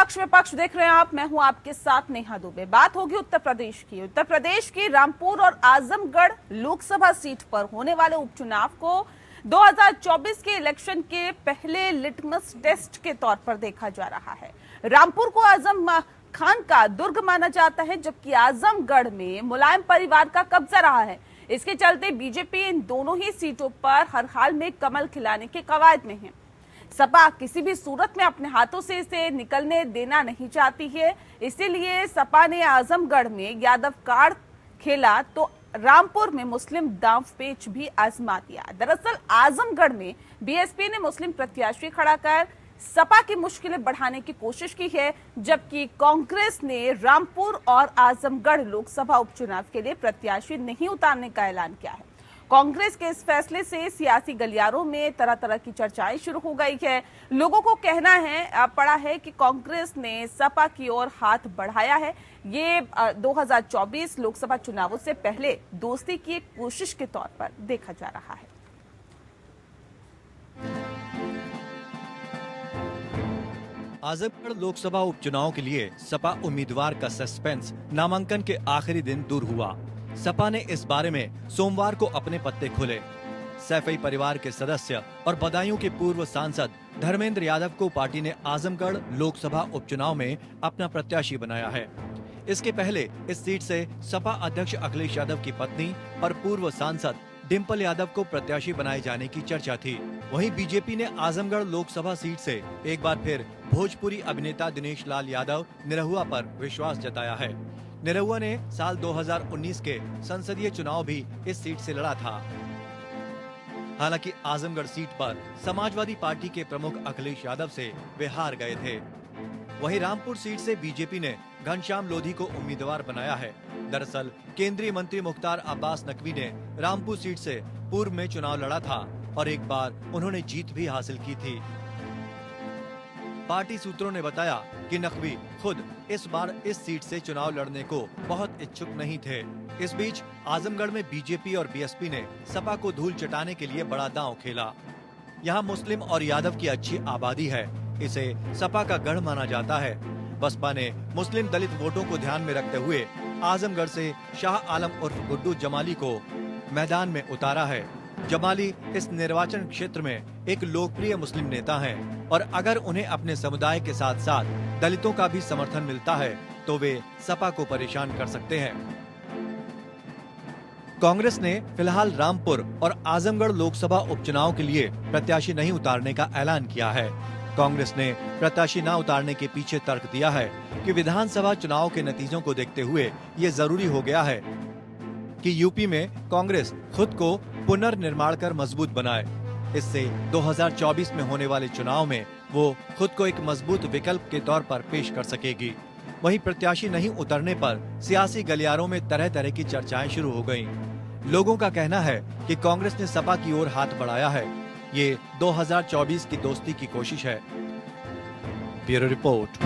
पक्ष विपक्ष देख रहे हैं आप। मैं हूं आपके साथ नेहा दुबे। बात होगी उत्तर प्रदेश की। उत्तर प्रदेश की रामपुर और आजमगढ़ लोकसभा सीट पर होने वाले उपचुनाव को 2024 के इलेक्शन के पहले लिटमस टेस्ट के तौर पर देखा जा रहा है। रामपुर को आजम खान का दुर्ग माना जाता है, जबकि आजमगढ़ में मुलायम परिवार का कब्जा रहा है। इसके चलते बीजेपी इन दोनों ही सीटों पर हर हाल में कमल खिलाने के कवायद में है। सपा किसी भी सूरत में अपने हाथों से इसे निकलने देना नहीं चाहती है, इसीलिए सपा ने आजमगढ़ में यादव कार्ड खेला तो रामपुर में मुस्लिम दांवपेच भी आजमा दिया। दरअसल आजमगढ़ में बीएसपी ने मुस्लिम प्रत्याशी खड़ा कर सपा की मुश्किलें बढ़ाने की कोशिश की है, जबकि कांग्रेस ने रामपुर और आजमगढ़ लोकसभा उपचुनाव के लिए प्रत्याशी नहीं उतारने का ऐलान किया है। कांग्रेस के इस फैसले से सियासी गलियारों में तरह तरह की चर्चाएं शुरू हो गई है। लोगों को कहना पड़ा है कि कांग्रेस ने सपा की ओर हाथ बढ़ाया है। ये 2024 लोकसभा चुनावों से पहले दोस्ती की एक कोशिश के तौर पर देखा जा रहा है। आजमगढ़ लोकसभा उपचुनाव के लिए सपा उम्मीदवार का सस्पेंस नामांकन के आखिरी दिन दूर हुआ। सपा ने इस बारे में सोमवार को अपने पत्ते खोले। सैफई परिवार के सदस्य और बदायूं के पूर्व सांसद धर्मेंद्र यादव को पार्टी ने आजमगढ़ लोकसभा उपचुनाव में अपना प्रत्याशी बनाया है। इसके पहले इस सीट से सपा अध्यक्ष अखिलेश यादव की पत्नी और पूर्व सांसद डिंपल यादव को प्रत्याशी बनाए जाने की चर्चा थी। वहीं बीजेपी ने आजमगढ़ लोकसभा सीट से एक बार फिर भोजपुरी अभिनेता दिनेश लाल यादव निरहुआ पर विश्वास जताया है। निरहुआ ने साल 2019 के संसदीय चुनाव भी इस सीट से लड़ा था। हालांकि आजमगढ़ सीट पर समाजवादी पार्टी के प्रमुख अखिलेश यादव से वे हार गए थे। वहीं रामपुर सीट से बीजेपी ने घनश्याम लोधी को उम्मीदवार बनाया है। दरअसल केंद्रीय मंत्री मुख्तार अब्बास नकवी ने रामपुर सीट से पूर्व में चुनाव लड़ा था और एक बार उन्होंने जीत भी हासिल की थी। पार्टी सूत्रों ने बताया कि नकवी खुद इस बार इस सीट से चुनाव लड़ने को बहुत इच्छुक नहीं थे। इस बीच आजमगढ़ में बीजेपी और बीएसपी ने सपा को धूल चटाने के लिए बड़ा दांव खेला। यहाँ मुस्लिम और यादव की अच्छी आबादी है, इसे सपा का गढ़ माना जाता है। बसपा ने मुस्लिम दलित वोटों को ध्यान में रखते हुए आजमगढ़ से शाह आलम उर्फ गुड्डू जमाली को मैदान में उतारा है। जमाली इस निर्वाचन क्षेत्र में एक लोकप्रिय मुस्लिम नेता हैं और अगर उन्हें अपने समुदाय के साथ साथ दलितों का भी समर्थन मिलता है तो वे सपा को परेशान कर सकते हैं। कांग्रेस ने फिलहाल रामपुर और आजमगढ़ लोकसभा उपचुनाव के लिए प्रत्याशी नहीं उतारने का ऐलान किया है। कांग्रेस ने प्रत्याशी न उतारने के पीछे तर्क दिया है कि विधानसभा चुनाव के नतीजों को देखते हुए ये जरूरी हो गया है कि यूपी में कांग्रेस खुद को पुनर्निर्माण कर मजबूत बनाए। इससे 2024 में होने वाले चुनाव में वो खुद को एक मजबूत विकल्प के तौर पर पेश कर सकेगी। वहीं प्रत्याशी नहीं उतरने पर सियासी गलियारों में तरह तरह की चर्चाएं शुरू हो गयीं। लोगों का कहना है कि कांग्रेस ने सपा की ओर हाथ बढ़ाया है। ये 2024 की दोस्ती की कोशिश है। Bureau report.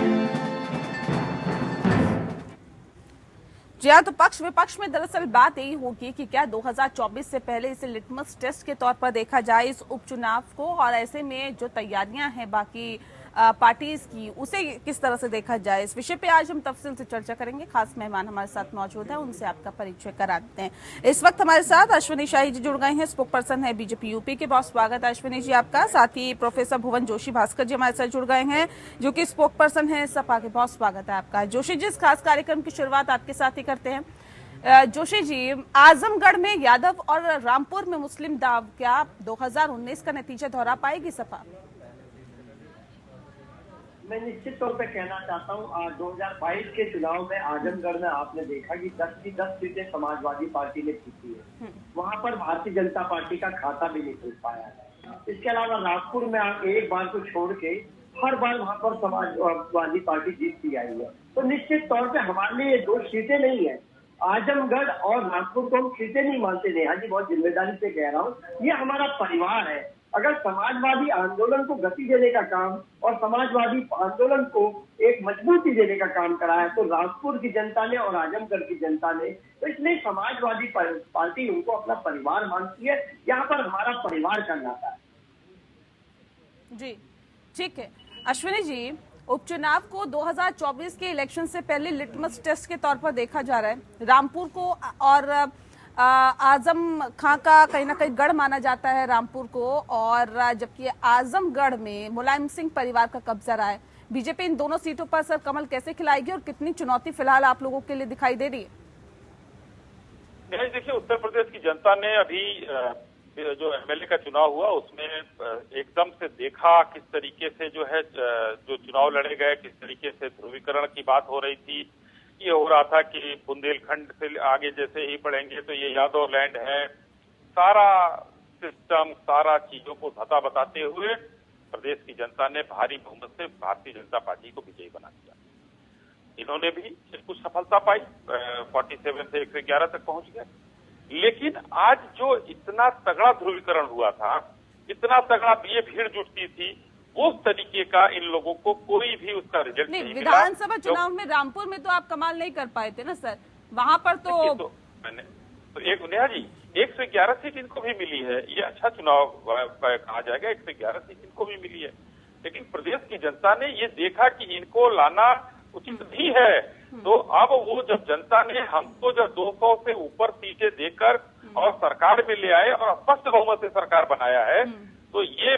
जी हाँ, तो पक्ष विपक्ष में दरअसल बात यही होगी कि क्या 2024 से पहले इसे लिटमस टेस्ट के तौर पर देखा जाए इस उपचुनाव को, और ऐसे में जो तैयारियां हैं बाकी पार्टीज की उसे किस तरह से देखा जाए। इस विषय पे आज हम तफसील से चर्चा करेंगे। खास मेहमान हमारे साथ मौजूद हैं, उनसे आपका परिचय करा देते हैं। इस वक्त हमारे साथ अश्विनी शाही जी जुड़ गए हैं, स्पोक पर्सन है बीजेपी यूपी के। बहुत स्वागत है अश्विनी जी आपका। साथ ही प्रोफेसर भुवन जोशी भास्कर जी हमारे साथ जुड़ गए हैं, जो कि स्पोक पर्सन है सपा के। बहुत स्वागत है आपका। जोशी जी, इस खास कार्यक्रम की शुरुआत आपके साथ ही करते हैं। जोशी जी, आजमगढ़ में यादव और रामपुर में मुस्लिम दाव, क्या 2019 का नतीजा दोहरा पाएगी सपा? मैं निश्चित तौर पे कहना चाहता हूँ 2022 के चुनाव में आजमगढ़ में आपने देखा कि 10 की 10 सीटें समाजवादी पार्टी ने जीती है। वहाँ पर भारतीय जनता पार्टी का खाता भी नहीं खुल पाया है। इसके अलावा नागपुर में एक बार को छोड़ के हर बार वहाँ पर समाजवादी पार्टी जीतती आई है। तो निश्चित तौर पे हमारे लिए ये 2 सीटें नहीं है। आजमगढ़ और नागपुर को हम सीटें नहीं मानते। नेहा जी, बहुत जिम्मेदारी से कह रहा हूँ, ये हमारा परिवार है। अगर समाजवादी आंदोलन को गति देने का काम और समाजवादी आंदोलन को एक मजबूती देने का काम करा है तो रामपुर की जनता ने और आजमगढ़ की जनता ने, तो इसलिए समाजवादी पार्टी उनको अपना परिवार मानती है। यहाँ पर हमारा परिवार का नाता है। जी ठीक है। अश्विनी जी, उपचुनाव को 2024 के इलेक्शन से पहले लिटमस टेस्ट के तौर पर देखा जा रहा है। रामपुर को और आजम खां का कहीं ना कहीं गढ़ माना जाता है रामपुर को, और जबकि आजमगढ़ में मुलायम सिंह परिवार का कब्जा रहा है। बीजेपी इन दोनों सीटों पर सर कमल कैसे खिलाएगी और कितनी चुनौती फिलहाल आप लोगों के लिए दिखाई दे रही है? देखिए, उत्तर प्रदेश की जनता ने अभी जो एमएलए का चुनाव हुआ उसमें एकदम से देखा किस तरीके से जो है जो चुनाव लड़े गए, किस तरीके से ध्रुवीकरण की बात हो रही थी। ये हो रहा था कि बुंदेलखंड से आगे जैसे ही बढ़ेंगे तो ये यादव लैंड है। सारा सिस्टम, सारा चीजों को धता बताते हुए प्रदेश की जनता ने भारी बहुमत से भारतीय जनता पार्टी को विजयी बना दिया। इन्होंने भी कुछ सफलता पाई, 47 से 111 तक पहुंच गए। लेकिन आज जो इतना तगड़ा ध्रुवीकरण हुआ था, इतना तगड़ा ये भीड़ जुटती थी, उस तरीके का इन लोगों को कोई भी उसका रिजल्ट नहीं मिला। विधानसभा चुनाव में रामपुर में तो आप कमाल नहीं कर पाए थे ना सर, वहां पर तो मैंने तो एक नेहा जी 111 सीट इनको भी मिली है। ये अच्छा चुनाव कहा जाएगा, 111 सीट इनको भी मिली है। लेकिन प्रदेश की जनता ने ये देखा कि इनको लाना उचित नहीं है, तो अब वो जब जनता ने हमको जब 200 से ऊपर सीटें देकर और सरकार में ले आए और स्पष्ट बहुमत से सरकार बनाया है, तो ये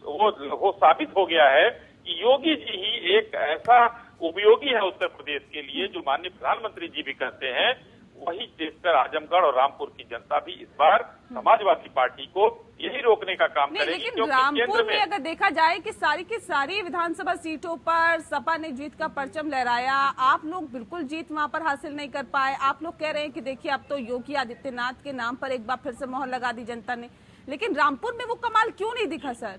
वो साबित हो गया है कि योगी जी ही एक ऐसा उपयोगी है उत्तर प्रदेश के लिए, जो माननीय प्रधानमंत्री जी भी कहते हैं। वही देखकर आजमगढ़ और रामपुर की जनता भी इस बार समाजवादी पार्टी को यही रोकने का काम करेगी। लेकिन रामपुर में अगर देखा जाए कि सारी की सारी विधानसभा सीटों पर सपा ने जीत का परचम लहराया, आप लोग बिल्कुल जीत वहां पर हासिल नहीं कर पाए। आप लोग कह रहे हैं कि देखिए अब तो योगी आदित्यनाथ के नाम पर एक बार फिर से मोहर लगा दी जनता ने, लेकिन रामपुर में वो कमाल क्यों नहीं दिखा सर?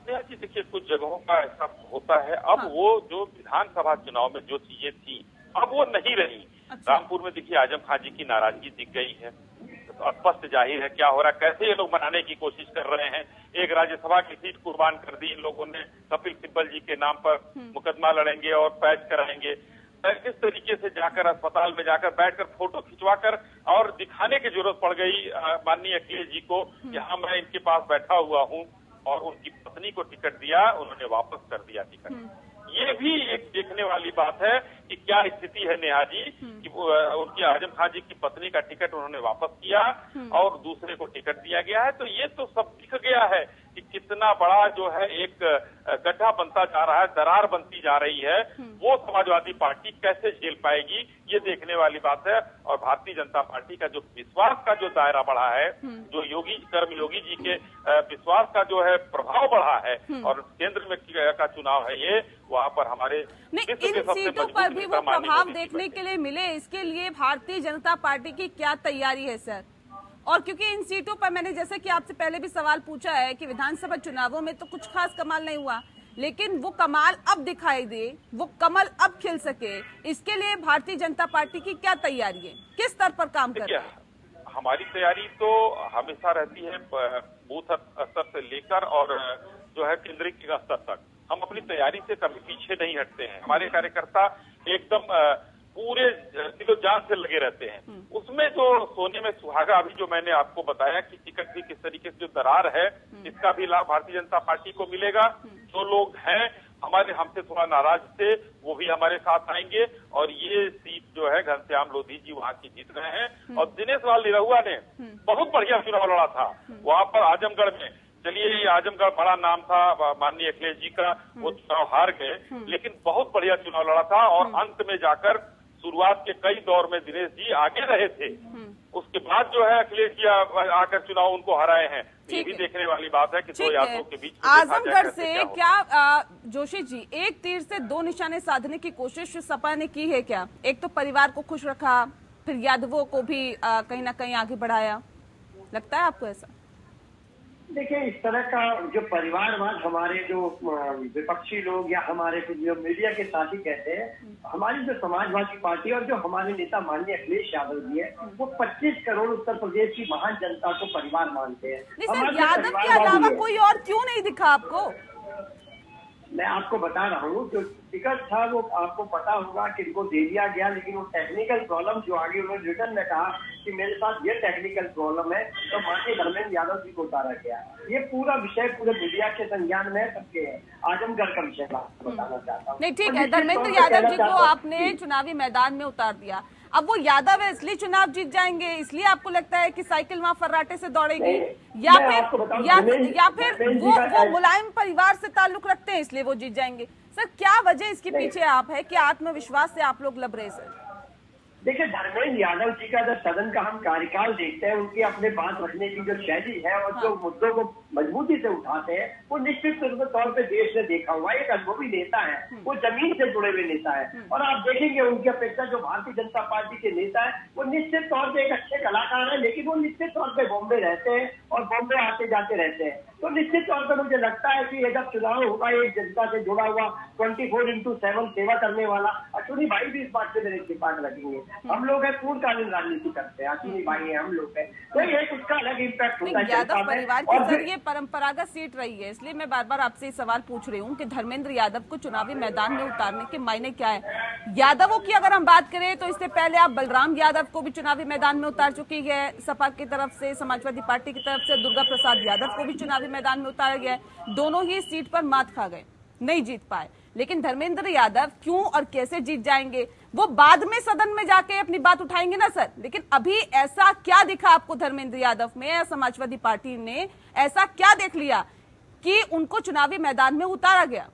जी देखिए, कुछ जगहों का ऐसा होता है। अब वो जो विधानसभा चुनाव में जो चीजें थी अब वो नहीं रही। अच्छा। रामपुर में देखिए आजम खां जी की नाराजगी दिख गई है, तो स्पष्ट जाहिर है क्या हो रहा है, कैसे ये लोग मनाने की कोशिश कर रहे हैं। एक राज्यसभा की सीट कुर्बान कर दी इन लोगों ने, कपिल सिब्बल जी के नाम पर मुकदमा लड़ेंगे और पैच कराएंगे। किस तरीके से जाकर अस्पताल में जाकर बैठकर फोटो खिंचवाकर और दिखाने की जरूरत पड़ गई माननीय अखिलेश जी को कि हाँ मैं इनके पास बैठा हुआ हूँ, और उनकी पत्नी को टिकट दिया, उन्होंने वापस कर दिया टिकट। ये भी एक देखने वाली बात है कि क्या स्थिति है नेहा जी कि उनकी आजम खां जी की पत्नी का टिकट उन्होंने वापस किया और दूसरे को टिकट दिया गया है। तो ये तो सब दिख गया है कि कितना बड़ा जो है एक गड्ढा बनता जा रहा है, दरार बनती जा रही है। वो समाजवादी पार्टी कैसे झेल पाएगी, ये देखने वाली बात है। और भारतीय जनता पार्टी का जो विश्वास का जो दायरा बढ़ा है, जो योगी जी के विश्वास का जो है प्रभाव बढ़ा है, और केंद्र में का चुनाव है ये, वहाँ पर हमारे इन सीटों पर भी वो प्रभाव देखने के लिए मिले, इसके लिए भारतीय जनता पार्टी की क्या तैयारी है सर? और क्योंकि इन सीटों पर मैंने जैसे कि आपसे पहले भी सवाल पूछा है कि विधानसभा चुनावों में तो कुछ खास कमाल नहीं हुआ, लेकिन वो कमाल अब दिखाई दे, वो कमल अब खिल सके, इसके लिए भारतीय जनता पार्टी की क्या तैयारी है, किस स्तर पर काम कर रही है? हमारी तैयारी तो हमेशा रहती है बूथ स्तर से लेकर और जो है केंद्रीय स्तर तक। हम अपनी तैयारी से कभी पीछे नहीं हटते हैं। हमारे कार्यकर्ता एकदम पूरे दिलो जान से लगे रहते हैं। उसमें जो सोने में सुहागा अभी जो मैंने आपको बताया कि टिकट की किस तरीके से जो दरार है, इसका भी लाभ भारतीय जनता पार्टी को मिलेगा। जो लोग हैं हमसे थोड़ा नाराज थे, वो भी हमारे साथ आएंगे, और ये सीट जो है घनश्याम लोधी जी वहाँ की जीत रहे हैं। और दिनेश लाल निरहुआ ने बहुत बढ़िया चुनाव लड़ा था वहाँ पर आजमगढ़ में। चलिए, ये आजमगढ़ बड़ा नाम था माननीय अखिलेश जी का, वो चुनाव हार गए, लेकिन बहुत बढ़िया चुनाव लड़ा था। और अंत में जाकर शुरुआत के कई दौर में दिनेश जी आगे रहे थे, उसके बाद जो है अखिलेश जी आकर चुनाव उनको हराए हैं। ये भी देखने वाली बात है कि दो यात्रों के बीच आजमगढ़ से क्या जोशी जी एक तीर से दो निशाने साधने की कोशिश सपा ने की है क्या? एक तो परिवार को खुश रखा, फिर यादवों को भी कहीं ना कहीं आगे बढ़ाया, लगता है आपको ऐसा? देखिए, इस तरह का जो परिवारवाद हमारे जो विपक्षी लोग या हमारे जो मीडिया के साथी कहते हैं, हमारी जो समाजवादी पार्टी और जो हमारे नेता माननीय अखिलेश यादव जी है, वो 25 करोड़ उत्तर प्रदेश की महान जनता को परिवार मानते हैं। नहीं सर, यादव के अलावा कोई और क्यों नहीं दिखा आपको? मैं आपको बता रहा हूँ जो टिकट था वो आपको पता होगा कि इनको दे दिया गया, लेकिन वो टेक्निकल प्रॉब्लम जो आगे उन्होंने रिटर्न में कहा कि मेरे साथ ये टेक्निकल प्रॉब्लम है, तो माननीय धर्मेंद्र यादव जी को उतारा गया। ये पूरा विषय पूरे मीडिया के संज्ञान में सबके है। आजमगढ़ का विषय मैं आपको बताना चाहता हूँ। नहीं, ठीक है, धर्मेंद्र यादव जी को आपने चुनावी मैदान में उतार दिया। अब वो यादव है इसलिए चुनाव जीत जाएंगे, इसलिए आपको लगता है कि साइकिल वहां फर्राटे से दौड़ेगी, या फिर वो मुलायम परिवार से ताल्लुक रखते हैं इसलिए वो जीत जाएंगे? सर, क्या वजह इसके पीछे आप है कि आत्मविश्वास से आप लोग लब रहे सर? देखिए, धर्मेंद्र यादव जी का जब सदन का हम कार्यकाल देखते हैं, उनकी अपने बात रखने की जो शैली है और जो मुद्दों को मजबूती से उठाते हैं, वो निश्चित तौर पे देश ने देखा हुआ एक अनुभवी नेता है, वो जमीन से जुड़े हुए नेता है। और आप देखेंगे उनकी अपेक्षा जो भारतीय जनता पार्टी के नेता है वो निश्चित तौर पे एक अच्छे कलाकार है, लेकिन वो निश्चित तौर पे बॉम्बे रहते हैं और बॉम्बे आते जाते रहते हैं। तो निश्चित तौर पर मुझे लगता है कि जब चुनाव होगा, एक जनता से जुड़ा हुआ 24/7 सेवा करने वाला अश्विनी भाई भी इस बात से मेरे इत्तेफाक लगेंगे। हम लोग है पूर्णकालीन राजनीति करते हैं, अश्विनी भाई है, हम लोग है, तो एक उसका अलग इम्पैक्ट होता है। यादव परिवार की सर ये परंपरागत सीट रही है, इसलिए मैं बार बार आपसे सवाल पूछ रही हूँ कि धर्मेंद्र यादव को चुनावी मैदान में उतारने के मायने क्या है। यादवों की अगर हम बात करें तो इससे पहले आप बलराम यादव को भी चुनावी मैदान में उतार चुकी है सपा की तरफ से, समाजवादी पार्टी की तरफ से दुर्गा प्रसाद यादव को भी चुनावी मैदान में उतारा गया है। दोनों ही सीट पर मात खा गए, नहीं जीत पाए। लेकिन धर्मेंद्र यादव क्यों और कैसे जीत जाएंगे वो बाद में सदन में जाके अपनी बात उठाएंगे ना सर, लेकिन अभी ऐसा क्या दिखा आपको धर्मेंद्र यादव में या समाजवादी पार्टी ने ऐसा क्या देख लिया कि उनको चुनावी मैदान में उतारा गया?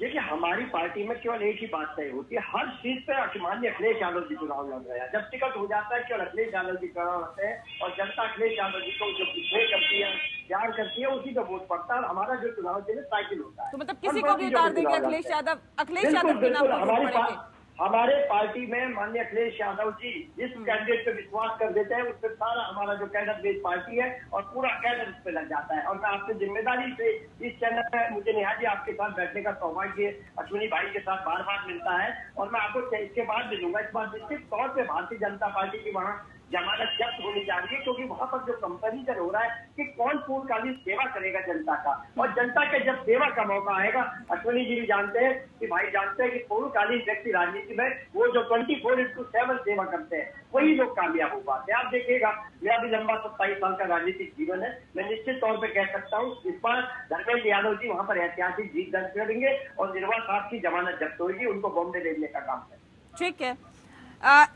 देखिए, हमारी पार्टी में केवल एक ही बात तय होती है, हर सीट पे माननीय अखिलेश यादव जी चुनाव लड़ रहे हैं। जब टिकट हो जाता है केवल अखिलेश यादव जी चुनाव लड़ते हैं और जनता अखिलेश यादव जी को जो पिछले करती है, प्यार करती है, उसी का वोट पड़ता है। हमारा जो चुनाव के लिए साइकिल होता है, तो मतलब किसी को भी उतार देंगे अखिलेश यादव के नाम पर? हमारे पार्टी में माननीय अखिलेश यादव जी जिस कैंडिडेट पे विश्वास कर देते हैं, उस पर सारा हमारा जो कैडर बेस्ड पार्टी है और पूरा कैडर इस पे लग जाता है। और मैं आपसे जिम्मेदारी से इस चैनल में मुझे नेहा जी आपके साथ बैठने का सौभाग्य अश्विनी भाई के साथ बार बार मिलता है और मैं आपको इसके बाद मिलूंगा। इस बार निश्चित तौर पर भारतीय जनता पार्टी की वहाँ जमानत जब्त होनी चाहिए, क्योंकि वहां पर जो कंपेरिजन हो रहा है कि कौन पूर्णकालीन सेवा करेगा जनता का, और जनता के जब सेवा का मौका आएगा, अश्विनी जी भी जानते हैं कि भाई जानते हैं कि पूर्णकालीन व्यक्ति राजनीति में वो जो 24/7 सेवा करते हैं वही लोग कामयाब हो पाते हैं। आप देखिएगा, मेरा भी लंबा 27 साल का राजनीतिक जीवन है, मैं निश्चित तौर पर कह सकता हूँ इस बार धर्मेंद्र यादव जी वहां पर ऐतिहासिक जीत दर्ज करेंगे और निर्वाचन साहब की जमानत जब्त होगी, उनको बॉम्बे भेजने का काम है। ठीक है,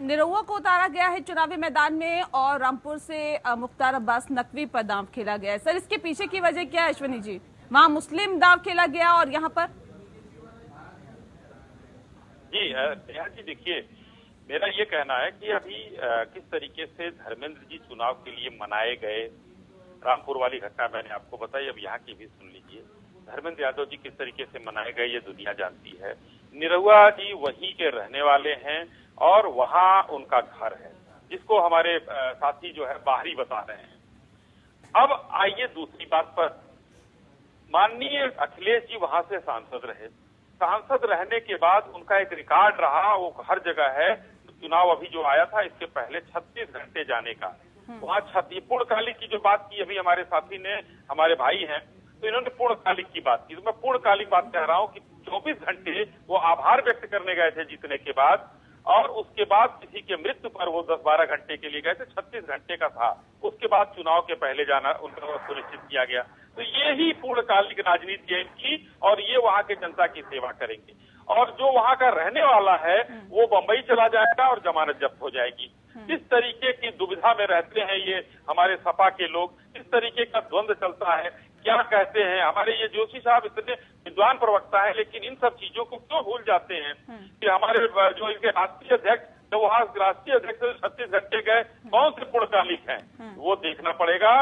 निरहुआ को उतारा गया है चुनावी मैदान में और रामपुर से मुख्तार अब्बास नकवी पर दांव खेला गया है। सर, इसके पीछे की वजह क्या है अश्विनी जी? वहां मुस्लिम दांव खेला गया और यहाँ पर जी देखिए, मेरा ये कहना है कि अभी किस तरीके से धर्मेंद्र जी चुनाव के लिए मनाए गए, रामपुर वाली घटना मैंने आपको बताई, अब यहाँ की भी सुन लीजिए। धर्मेंद्र यादव जी किस तरीके से मनाए गए ये दुनिया जानती है। निरहुआ जी वहीं के रहने वाले हैं और वहां उनका घर है, जिसको हमारे साथी जो है बाहरी बता रहे हैं। अब आइए दूसरी बात पर, माननीय अखिलेश जी वहां से सांसद रहे, सांसद रहने के बाद उनका एक रिकॉर्ड रहा, वो हर जगह है। चुनाव अभी जो आया था इसके पहले 36 घंटे जाने का, वहां पूर्णकालिक की जो बात की अभी हमारे साथी ने, हमारे भाई हैं, तो इन्होंने पूर्णकालिक की बात की, तो मैं पूर्णकालिक बात कह रहा हूं कि 24 घंटे वो आभार व्यक्त करने गए थे जीतने के बाद, और उसके बाद किसी के मृत्यु पर वो 10-12 घंटे के लिए गए थे, 36 घंटे का था। उसके बाद चुनाव के पहले जाना उनको सुनिश्चित किया गया। तो ये ही पूर्णकालिक राजनीति है इनकी, और ये वहां के जनता की सेवा करेंगे। और जो वहां का रहने वाला है वो बंबई चला जाएगा और जमानत जब्त हो जाएगी। किस तरीके की दुविधा में रहते हैं ये हमारे सपा के लोग, किस तरीके का द्वंद्व चलता है, क्या कहते हैं। हमारे ये जोशी साहब इतने विद्वान प्रवक्ता है, लेकिन इन सब चीजों को क्यों भूल जाते हैं कि हमारे जो इनके राष्ट्रीय अध्यक्ष, जब वहाँ राष्ट्रीय अध्यक्ष 36 घंटे गए, कौन से पूर्णकालिक हैं, वो देखना पड़ेगा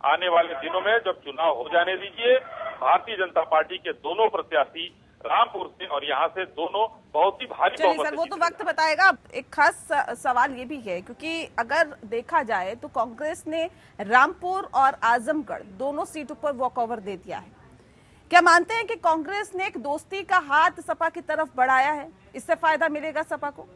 आने वाले दिनों में। जब चुनाव हो जाने दीजिए, भारतीय जनता पार्टी के दोनों प्रत्याशी रामपुर से और यहाँ से दोनों बहुत ही भारी बहुमत से, वो तो वक्त बताएगा। एक खास सवाल ये भी है, क्योंकि अगर देखा जाए तो कांग्रेस ने रामपुर और आजमगढ़ दोनों सीटों पर वॉकओवर दे दिया है। क्या मानते हैं कि कांग्रेस ने एक दोस्ती का हाथ सपा की तरफ बढ़ाया है, इससे फायदा मिलेगा सपा को?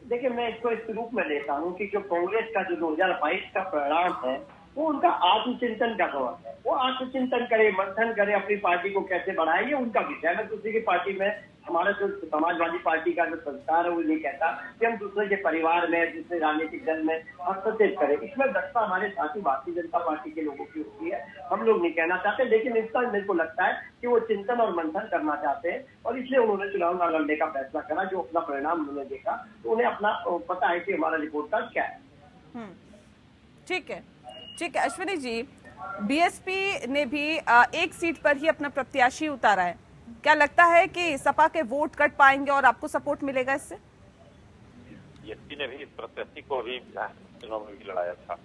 देखिए, मैं इसको इस रूप में लेता हूँ कि जो कांग्रेस का जो 2022 का परिणाम है वो उनका आत्मचिंतन का दौर है। वो आत्मचिंतन करे, मंथन करे, अपनी पार्टी को कैसे बढ़ाए, ये उनका विषय है। मैं दूसरे की पार्टी में, हमारा जो समाजवादी पार्टी का जो संस्कार है वो नहीं कहता कि हम दूसरे के परिवार में, दूसरे राजनीतिक दल में हस्तक्षेप करें। इसमें दक्षता हमारे साथी भारतीय जनता पार्टी के लोगों की होती है, हम लोग नहीं कहना चाहते। लेकिन इसका मेरे को लगता है कि वो चिंतन और मंथन करना चाहते हैं और इसलिए उन्होंने चुनाव न लड़ने का फैसला करा। जो अपना परिणाम उन्होंने देखा तो उन्हें अपना पता है कि हमारा रिपोर्ट कार्ड क्या है। ठीक है, ठीक है। अश्विनी जी, बीएसपी ने भी एक सीट पर ही अपना प्रत्याशी उतारा है। क्या लगता है कि सपा के वोट कट पाएंगे और आपको सपोर्ट मिलेगा इससे? बीएसपी ने भी इस प्रत्याशी को भी चुनाव में भी लड़ाया था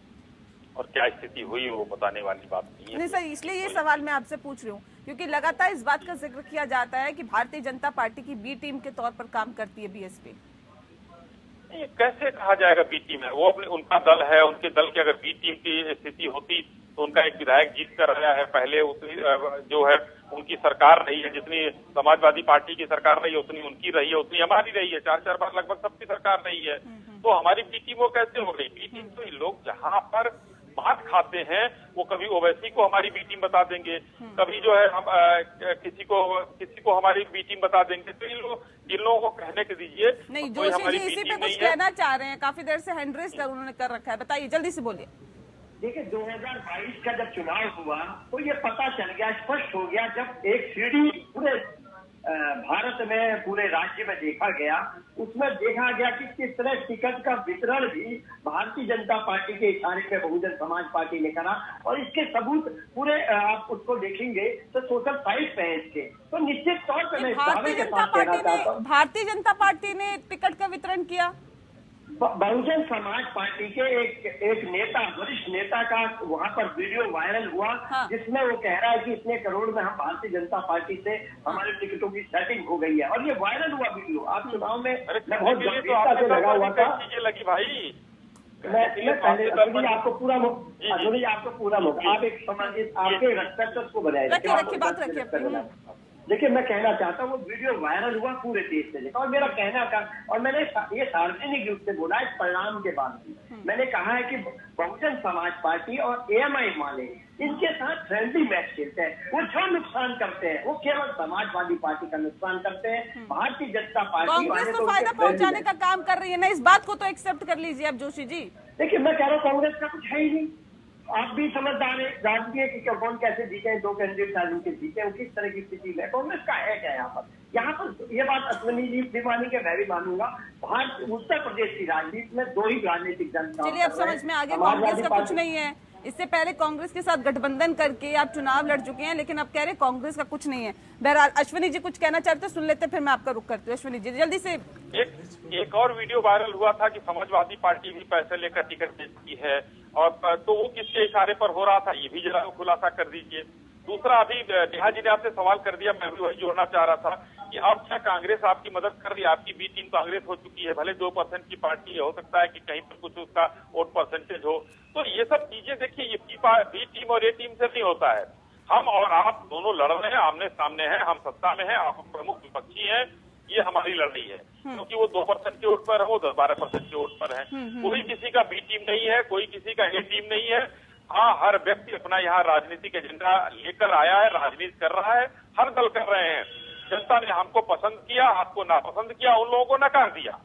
और क्या स्थिति हुई वो बताने वाली बात नहीं है। नहीं सर, इसलिए ये सवाल मैं आपसे पूछ रही हूँ क्योंकि लगातार इस बात का जिक्र किया जाता है कि भारतीय जनता पार्टी की बी टीम के तौर पर काम करती है बीएसपी। ये कैसे कहा जाएगा बी टीम है? वो अपने, उनका दल है, उनके दल की अगर बी टीम की स्थिति होती तो उनका एक विधायक जीत कर रहा है। पहले उतनी जो है उनकी सरकार रही है, जितनी समाजवादी पार्टी की सरकार रही है उतनी उनकी रही है, उतनी हमारी रही है। 4-4 बार लगभग सबकी सरकार रही है। तो हमारी बी टीम वो कैसे हो गई? बी टीम तो ये लोग जहाँ पर मात खाते हैं वो कभी ओवैसी को हमारी बी टीम बता देंगे, कभी जो है हम किसी को हमारी बी टीम बता देंगे। तो इन लोगों को कहने के दीजिए। नहीं, जोशी जी इसी पे कुछ कहना चाह रहे हैं, काफी देर से हैंड रेस उन्होंने कर रखा है, बताइए जल्दी से बोलिए। देखिए 2022 का जब चुनाव हुआ तो ये पता चल गया, स्पष्ट हो गया, जब एक सीढ़ी पूरे भारत में, पूरे राज्य में देखा गया, उसमें देखा गया कि किस तरह टिकट का वितरण भी भारतीय जनता पार्टी के इशारे पे बहुजन समाज पार्टी ने करा। और इसके सबूत पूरे आप उसको देखेंगे तो सोशल साइट पे है इसके। तो निश्चित तौर पर मैं भारतीय जनता पार्टी ने टिकट का वितरण किया। बहुजन समाज पार्टी के एक नेता, वरिष्ठ नेता का वहां पर वीडियो वायरल हुआ। हाँ। जिसमें वो कह रहा है कि इतने करोड़ में हम भारतीय जनता पार्टी से हमारे टिकटों की सेटिंग हो गई है। और ये वायरल हुआ वीडियो आप चुनाव में बहुत गंभीरता से लगा हुआ था। लगी भाई, मैं पहले आपको पूरा मौका, आप एक समाजिक आपके रक्षक को बनाए रखिए। देखिए मैं कहना चाहता हूँ वो वीडियो वायरल हुआ पूरे देश से देखा। और मेरा कहना था, और मैंने ये सार्वजनिक रूप से बोला इस परिणाम के बाद भी, मैंने कहा है कि बहुजन समाज पार्टी और एएमआई वाले इनके साथ फ्रेंडली मैच खेलते हैं। वो जो नुकसान करते हैं वो केवल समाजवादी पार्टी का नुकसान करते हैं। भारतीय जनता पार्टी कांग्रेस तो फायदा पहुंचाने का काम कर रही है ना, इस बात को तो एक्सेप्ट कर लीजिए आप जोशी जी। देखिए मैं कह रहा हूँ कांग्रेस का कुछ है ही नहीं। आप भी समझदार है, जानती है कि कौन कैसे जीते हैं, 2 कैंडिडेट आज उनके जीते हैं, किस तरह की स्थिति है। कांग्रेस का है क्या यहाँ पर ये बात अश्विनी जी भी मानेंगे, मैं भी मानूंगा। भारत उत्तर प्रदेश की राजनीति में 2 ही राजनीतिक दल। चलिए अब समझ में आ गया, कांग्रेस का कुछ नहीं है। इससे पहले कांग्रेस के साथ गठबंधन करके आप चुनाव लड़ चुके हैं, लेकिन अब कह रहे कांग्रेस का कुछ नहीं है। बहरहाल अश्विनी जी कुछ कहना चाहते सुन लेते, फिर मैं आपका रुख करती हूँ। अश्विनी जी जल्दी से। एक और वीडियो वायरल हुआ था कि समाजवादी पार्टी भी पैसे लेकर टिकट बेचती है, और तो वो किसके इशारे पर हो रहा था ये भी जरा खुलासा कर दीजिए। दूसरा, अभी नेहा जी ने आपसे सवाल कर दिया, मैं भी वही जोड़ना चाह रहा था कि अब क्या कांग्रेस आपकी मदद कर रही है? आपकी बी टीम कांग्रेस हो चुकी है, भले 2% की पार्टी है, हो सकता है कि कहीं पर कुछ उसका वोट परसेंटेज हो। तो ये सब चीजें देखिए, ये बी टीम और ए टीम से नहीं होता है। हम और आप दोनों लड़ रहे हैं, आमने सामने हैं, हम सत्ता में हैं, आप प्रमुख विपक्षी हैं, ये हमारी लड़ाई है। क्योंकि वो 2% के वोट पर है, वो 12% के वोट पर है। कोई किसी का बी टीम नहीं है, कोई किसी का ए टीम नहीं है। हाँ, हर व्यक्ति अपना यहाँ राजनीतिक एजेंडा लेकर आया है, राजनीति कर रहा है, हर दल कर रहे हैं। जनता ने हमको पसंद किया, आपको नापसंद किया, उन लोगों को नकार दिया।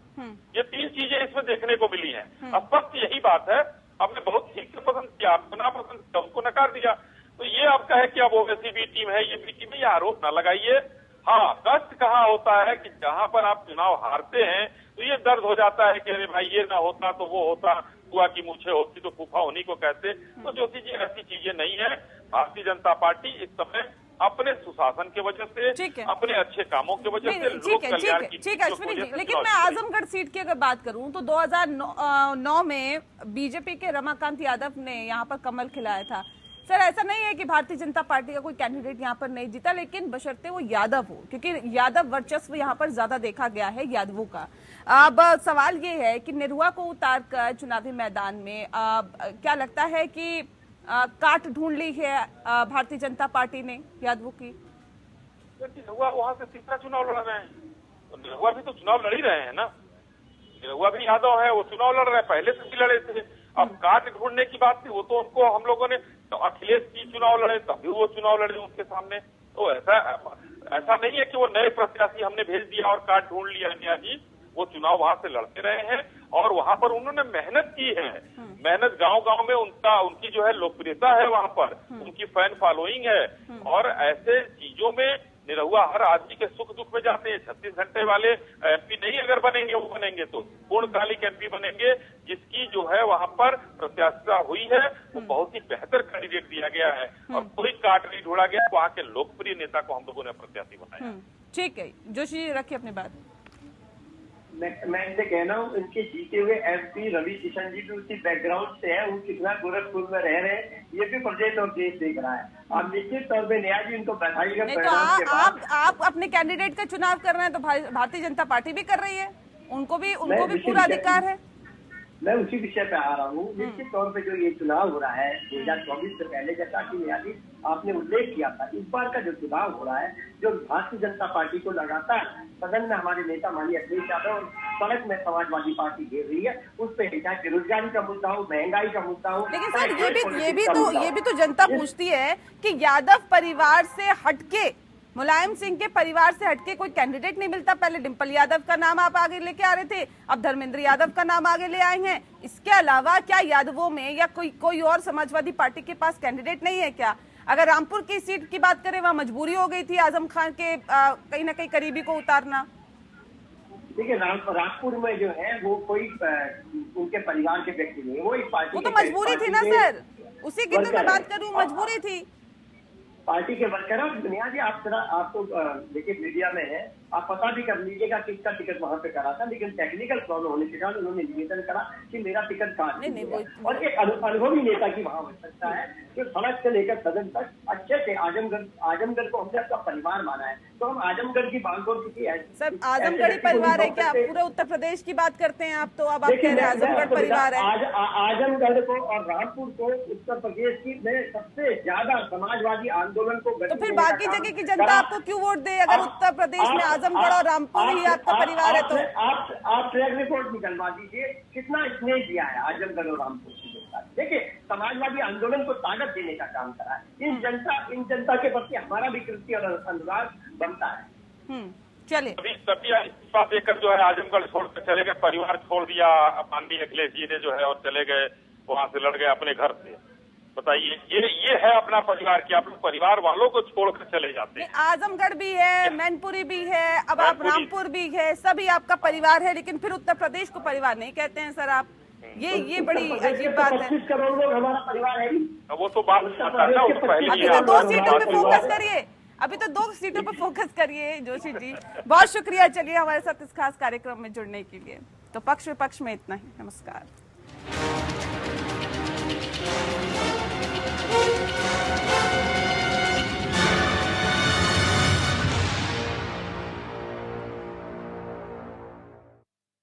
ये 3 चीजें इसमें देखने को मिली हैं। स्पष्ट यही बात है, आपने बहुत ठीक से पसंद किया, आपको नापसंद किया, उनको नकार दिया। तो ये आपका है कि अब ओवैसी बी टीम है, ये बी टीम है, ये आरोप न लगाइए। हाँ, कष्ट कहाँ होता है कि जहां पर आप चुनाव हारते हैं तो ये दर्द हो जाता है कि अरे भाई ये ना होता तो वो होता, हुआ की मूछे होती तो फूफा उन्हीं को कहते। तो जो चीजें ऐसी चीजें नहीं है। भारतीय जनता पार्टी इस समय अपने सुशासन की वजह से, अपने अच्छे कामों की वजह से, लोक कल्याण की ठीक है अश्विनी जी। लेकिन मैं आजमगढ़ सीट की अगर बात करूं तो 2009 में बीजेपी के रमाकांत यादव ने यहाँ पर कमल खिलाया था। सर ऐसा नहीं है कि भारतीय जनता पार्टी का कोई कैंडिडेट यहाँ पर नहीं जीता, लेकिन बशर्ते वो यादव हो, क्योंकि यादव वर्चस्व यहाँ पर ज्यादा देखा गया है यादवों का। अब सवाल ये है कि निरहुआ को उतारकर चुनावी मैदान में क्या लगता है कि काट ढूंढ ली है भारतीय जनता पार्टी ने यादवों की? निरहुआ वहां से तीसरा चुनाव लड़ रहे हैं, तो निरहुआ भी तो चुनाव लड़ ही रहे हैं ना। निरहुआ भी यादव है, वो चुनाव लड़ रहे हैं, पहले से भी लड़े थे। अब काट ढूंढने की बात थी, वो तो उनको हम लोगों ने तो अखिलेश जी चुनाव लड़े तभी वो चुनाव लड़े उसके सामने। तो ऐसा नहीं है कि वो नए प्रत्याशी हमने भेज दिया और काट ढूंढ लिया। इंडिया जी वो चुनाव वहां से लड़ते रहे हैं और वहां पर उन्होंने मेहनत की है। मेहनत गांव-गांव में उनकी जो है लोकप्रियता है, वहां पर उनकी फैन फॉलोइंग है। और ऐसे चीजों में निरहुआ हर आदमी के सुख दुख में जाते हैं। 36 घंटे वाले एमपी नहीं अगर बनेंगे, वो बनेंगे तो पूर्णकालिक एमपी बनेंगे, जिसकी जो है वहां पर प्रत्याशिता हुई है वो बहुत ही बेहतर कैंडिडेट दिया गया है और कोई काट नहीं ढूंढा गया। वहां के लोकप्रिय नेता को हम लोगों ने प्रत्याशी बनाया। ठीक है, जोशी जी रखिए अपनी बात। मैं इनसे कहना हूँ, इनके जीते हुए एमपी रवि किशन जी भी उसी बैकग्राउंड से है। वो कितना गोरखपुर में रह रहे हैं ये भी प्रदेश और देश देख रहा है। आप निश्चित तौर पे न्याय जी इनको बैठाइएगा। नहीं तो आप अपने कैंडिडेट का चुनाव कर रहे हैं तो भारतीय जनता पार्टी भी कर रही है, उनको भी पूरा अधिकार है। मैं उसी विषय पे आ रहा हूँ। निश्चित तौर पे जो ये चुनाव हो रहा है 2024 से पहले, जैसा कि न्यायाधीश आपने उल्लेख किया था, इस बार का जो चुनाव हो रहा है, जो भारतीय जनता पार्टी को लगातार सदन में हमारे नेता माननीय अखिलेश यादव और सड़क में समाजवादी पार्टी घेर रही है, उस पर चाहे बेरोजगारी का मुद्दा हो, महंगाई का मुद्दा हो। लेकिन सर ये भी तो जनता पूछती है कि यादव परिवार से हटके, मुलायम सिंह के परिवार से हटके कोई कैंडिडेट नहीं मिलता। पहले डिंपल यादव का नाम आप आगे लेके आ रहे थे, अब धर्मेंद्र यादव का नाम आगे ले आए हैं। इसके अलावा क्या यादवों में या कोई और समाजवादी पार्टी के पास कैंडिडेट नहीं है क्या? अगर रामपुर की सीट की बात करें, वहाँ मजबूरी हो गई थी आजम खान के कहीं ना कहीं करीबी को उतारना। देखिए रामपुर में जो है वो कोई उनके परिवार के व्यक्ति नहीं, वो एक पार्टी, वो तो मजबूरी थी ना सर, उसी की तो मैं बात करूँ, मजबूरी थी पार्टी के वर्कर। दुनिया जी आप तो देखिए मीडिया में है, आप पता भी कर लीजिएगा किसका टिकट वहां पे करा था, लेकिन टेक्निकल प्रॉब्लम होने के कारण उन्होंने निवेदन करा कि मेरा टिकट काट दीजिए। और एक अनुभवी नेता की वहां आवश्यकता है जो सड़क से लेकर सदन तक अच्छे से आजमगढ़ को हमने अपना परिवार माना है, तो हम आजमगढ़ की बागडोर किसी सब आजमगढ़ी परिवार है क्या? पूरे उत्तर प्रदेश की बात करते हैं आप, तो अब आप कह रहे हैं आजमगढ़ परिवार है। आजमगढ़ को और रामपुर को उत्तर प्रदेश की में सबसे ज्यादा समाजवादी आंदोलन को, तो फिर बाकी जगह की जनता आपको क्यों वोट दे अगर उत्तर प्रदेश में आजमगढ़ और रामपुर ही आपका परिवार है? तो आप ट्रैक रिपोर्ट निकलवा दीजिए, कितना स्नेह दिया है आजमगढ़ और रामपुर की जनता। देखिए समाजवादी आंदोलन को ताकत देने का काम करा है। इन जनता के प्रति हमारा भी कृत्य और अनुराग बनता है। चलिए तभी इस्तीफा देकर जो है आजमगढ़ छोड़कर चले गए, परिवार छोड़ दिया माननीय अखिलेश जी ने जो है और चले गए वहां से, लड़ गए अपने घर से। बताइए ये है अपना परिवार की, आप लोग परिवार वालों को छोड़कर चले जाते हैं। आजमगढ़ भी है, मैनपुरी भी है, अब आप रामपुर भी है, सभी आपका परिवार है, लेकिन फिर उत्तर प्रदेश को परिवार नहीं कहते हैं सर आप। ये बड़ी अजीब बात है। 25 करोड़ लोग हमारा परिवार है। वो तो बात अभी तो 2 सीटों पे फोकस करिए, अभी तो 2 सीटों पे फोकस करिए जोशी जी। बहुत शुक्रिया, चलिए हमारे साथ इस खास कार्यक्रम में जुड़ने के लिए। तो पक्ष विपक्ष में इतना ही, नमस्कार।